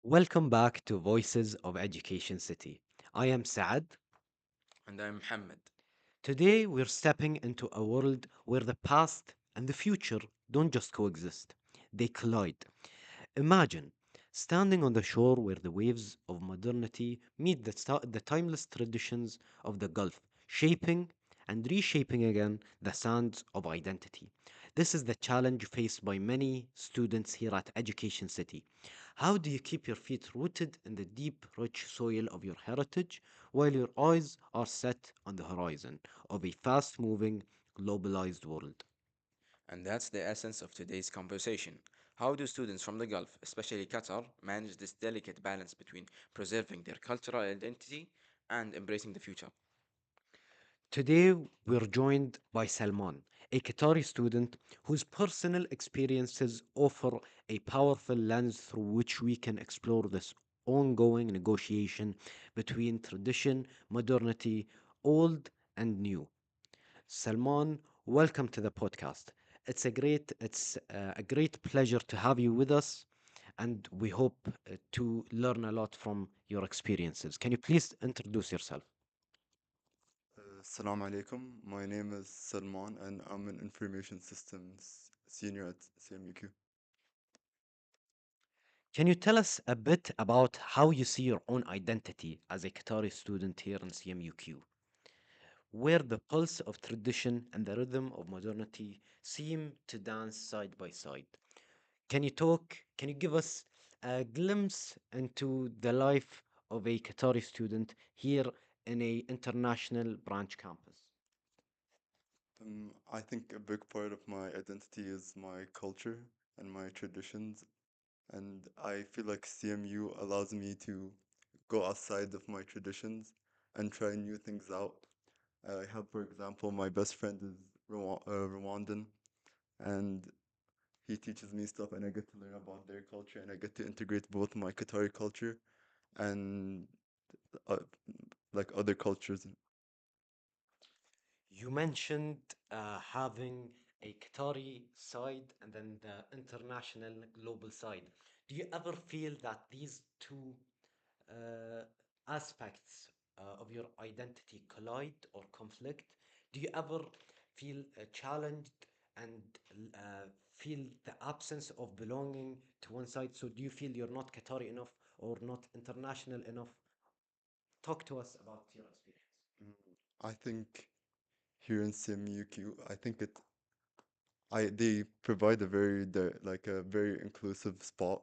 Welcome back to Voices of Education City. I am Saad. And I'm Muhammad. Today we're stepping into a world where the past and the future don't just coexist, they collide. Imagine standing on the shore where the waves of modernity meet the timeless traditions of the Gulf, shaping and reshaping again the sands of identity. This is the challenge faced by many students here at Education City. How do you keep your feet rooted in the deep, rich soil of your heritage while your eyes are set on the horizon of a fast moving, globalized world? And that's the essence of today's conversation. How do students from the Gulf, especially Qatar, manage this delicate balance between preserving their cultural identity and embracing the future? Today, we're joined by Salman, a Qatari student whose personal experiences offer a powerful lens through which we can explore this ongoing negotiation between tradition, modernity, old and new. Salman, welcome to the podcast. It's a great pleasure to have you with us, and we hope to learn a lot from your experiences. Can you please introduce yourself? Assalamu alaikum. My name is Salman and I'm an information systems senior at CMUQ. Can you tell us a bit about how you see your own identity as a Qatari student here in CMUQ, where the pulse of tradition and the rhythm of modernity seem to dance side by side? Can you give us a glimpse into the life of a Qatari student here in a international branch campus? I think a big part of my identity is my culture and my traditions, and I feel like CMU allows me to go outside of my traditions and try new things out. I have, for example, my best friend is Rwandan, and he teaches me stuff, and I get to learn about their culture, and I get to integrate both my Qatari culture and uh, like other cultures. You mentioned having a Qatari side and then the international global side. Do you ever feel that these two uh, aspects of your identity collide or conflict? Do you ever feel challenged and feel the absence of belonging to one side? So, do you feel you're not Qatari enough or not international enough? Talk to us about your experience. Mm, I think here in CMUQ, I think they provide a like a very inclusive spot.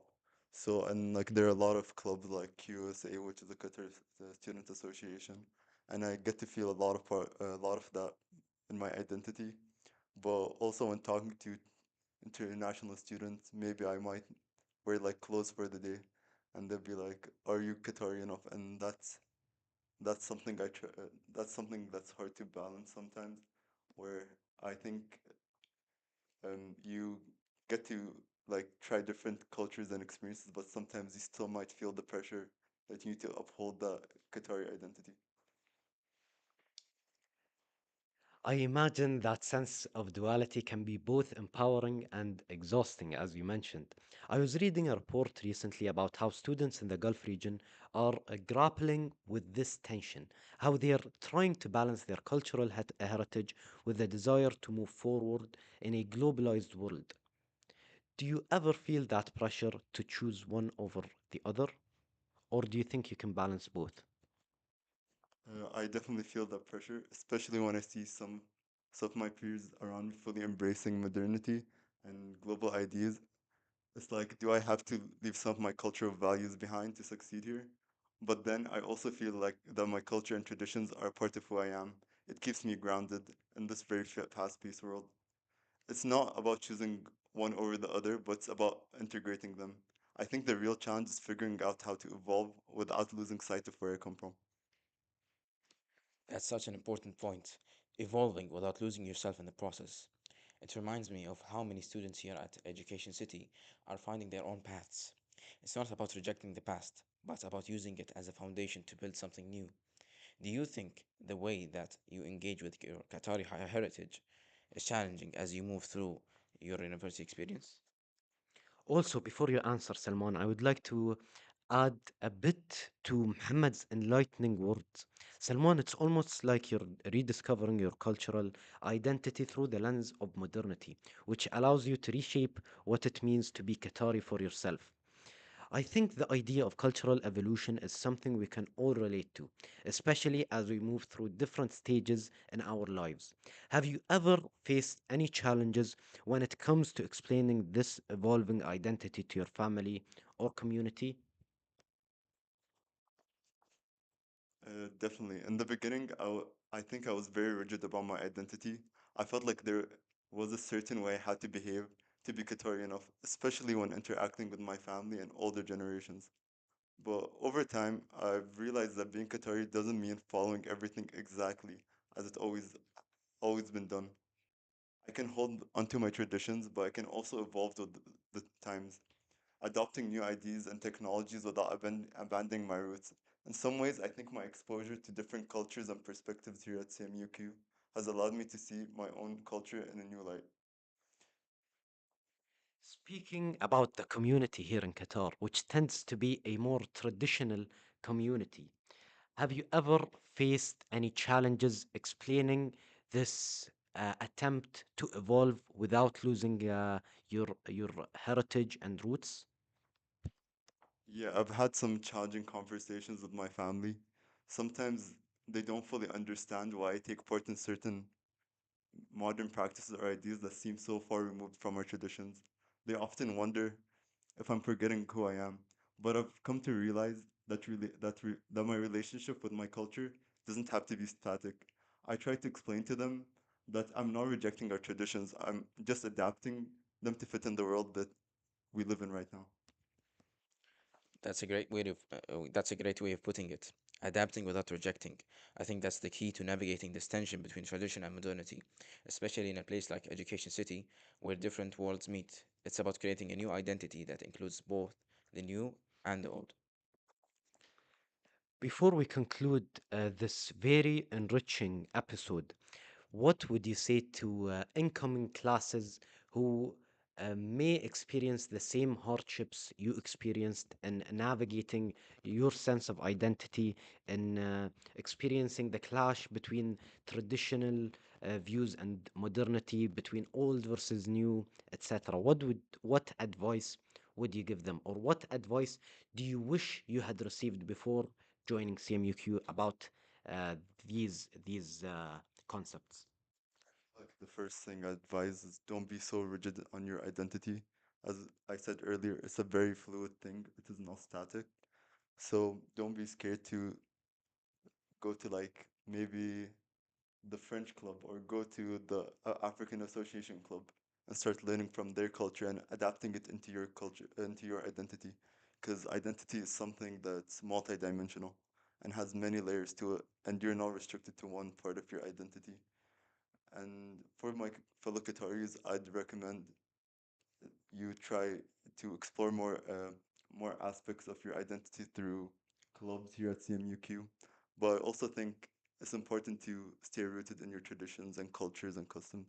So and like there are a lot of clubs like QSA, which is the Qatar Student Association, and I get to feel a lot of that in my identity. But also when talking to international students, maybe I might wear like clothes for the day, and they'll be like, "Are you Qatari enough?" And that's something that's something that's hard to balance sometimes, where I think you get to like try different cultures and experiences, but sometimes you still might feel the pressure that you need to uphold the Qatari identity. I imagine that sense of duality can be both empowering and exhausting, as you mentioned. I was reading a report recently about how students in the Gulf region are grappling with this tension, how they are trying to balance their cultural heritage with the desire to move forward in a globalized world. Do you ever feel that pressure to choose one over the other, or do you think you can balance both? I definitely feel that pressure, especially when I see some of my peers around me fully embracing modernity and global ideas. It's like, do I have to leave some of my cultural values behind to succeed here? But then I also feel like that my culture and traditions are a part of who I am. It keeps me grounded in this very fast-paced world. It's not about choosing one over the other, but it's about integrating them. I think the real challenge is figuring out how to evolve without losing sight of where I come from. That's such an important point. Evolving without losing yourself in the process. It reminds me of how many students here at Education City are finding their own paths. It's not about rejecting the past, but about using it as a foundation to build something new. Do you think the way that you engage with your Qatari heritage is challenging as you move through your university experience? Also, before you answer, Salman, I would like to add a bit to Muhammad's enlightening words. Salman, it's almost like you're rediscovering your cultural identity through the lens of modernity, which allows you to reshape what it means to be Qatari for yourself. I think the idea of cultural evolution is something we can all relate to, especially as we move through different stages in our lives. Have you ever faced any challenges when it comes to explaining this evolving identity to your family or community? Definitely. In the beginning, I think I was very rigid about my identity. I felt like there was a certain way I had to behave to be Qatari enough, especially when interacting with my family and older generations. But over time, I've realized that being Qatari doesn't mean following everything exactly as it's always been done. I can hold onto my traditions, but I can also evolve with the times, adopting new ideas and technologies without abandoning my roots. In some ways, I think my exposure to different cultures and perspectives here at CMUQ has allowed me to see my own culture in a new light. Speaking about the community here in Qatar, which tends to be a more traditional community, have you ever faced any challenges explaining this attempt to evolve without losing your heritage and roots? Yeah, I've had some challenging conversations with my family. Sometimes they don't fully understand why I take part in certain modern practices or ideas that seem so far removed from our traditions. They often wonder if I'm forgetting who I am. But I've come to realize that my relationship with my culture doesn't have to be static. I try to explain to them that I'm not rejecting our traditions. I'm just adapting them to fit in the world that we live in right now. That's a great way of putting it. Adapting without rejecting. I think that's the key to navigating this tension between tradition and modernity, especially in a place like Education City, where different worlds meet. It's about creating a new identity that includes both the new and the old. Before we conclude this very enriching episode, what would you say to incoming classes who may experience the same hardships you experienced in navigating your sense of identity and experiencing the clash between traditional views and modernity, between old versus new, etc.? What advice would you give them, or what advice do you wish you had received before joining CMUQ about uh, these concepts? Like the first thing I advise is don't be so rigid on your identity. As I said earlier, it's a very fluid thing. It is not static. So don't be scared to go to like maybe the French club or go to the African Association club and start learning from their culture and adapting it into your culture, into your identity. Because identity is something that's multidimensional and has many layers to it, and you're not restricted to one part of your identity. And for my fellow Qataris, I'd recommend you try to explore more aspects of your identity through clubs here at CMUQ. But I also think it's important to stay rooted in your traditions and cultures and customs.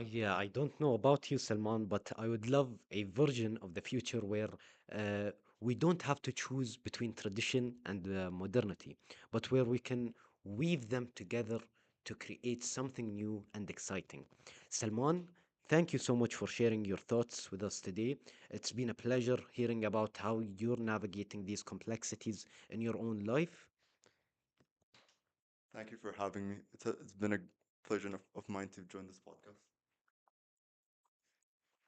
Yeah, I don't know about you, Salman, but I would love a version of the future where we don't have to choose between tradition and modernity, but where we can weave them together to create something new and exciting. Salman, thank you so much for sharing your thoughts with us today. It's been a pleasure hearing about how you're navigating these complexities in your own life. Thank you for having me. It's been a pleasure of mine to join this podcast.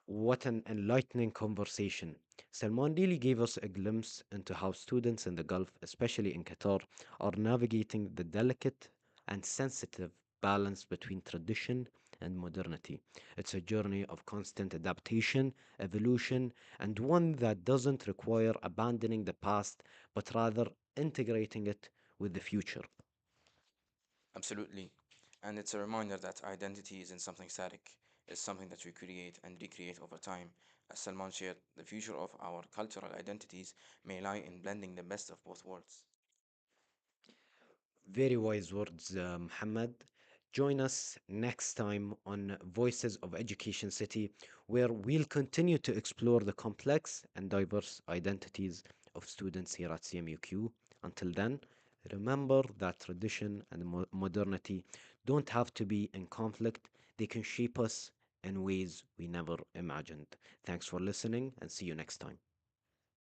What an enlightening conversation. Salman really gave us a glimpse into how students in the Gulf, especially in Qatar, are navigating the delicate and sensitive balance between tradition and modernity. It's a journey of constant adaptation, evolution, and one that doesn't require abandoning the past, but rather integrating it with the future. Absolutely. And it's a reminder that identity isn't something static, it's something that we create and recreate over time. As Salman shared, the future of our cultural identities may lie in blending the best of both worlds. Very wise words, Muhammad. Join us next time on Voices of Education City, where we'll continue to explore the complex and diverse identities of students here at CMUQ. Until then, remember that tradition and modernity don't have to be in conflict, they can shape us in ways we never imagined. Thanks for listening and see you next time.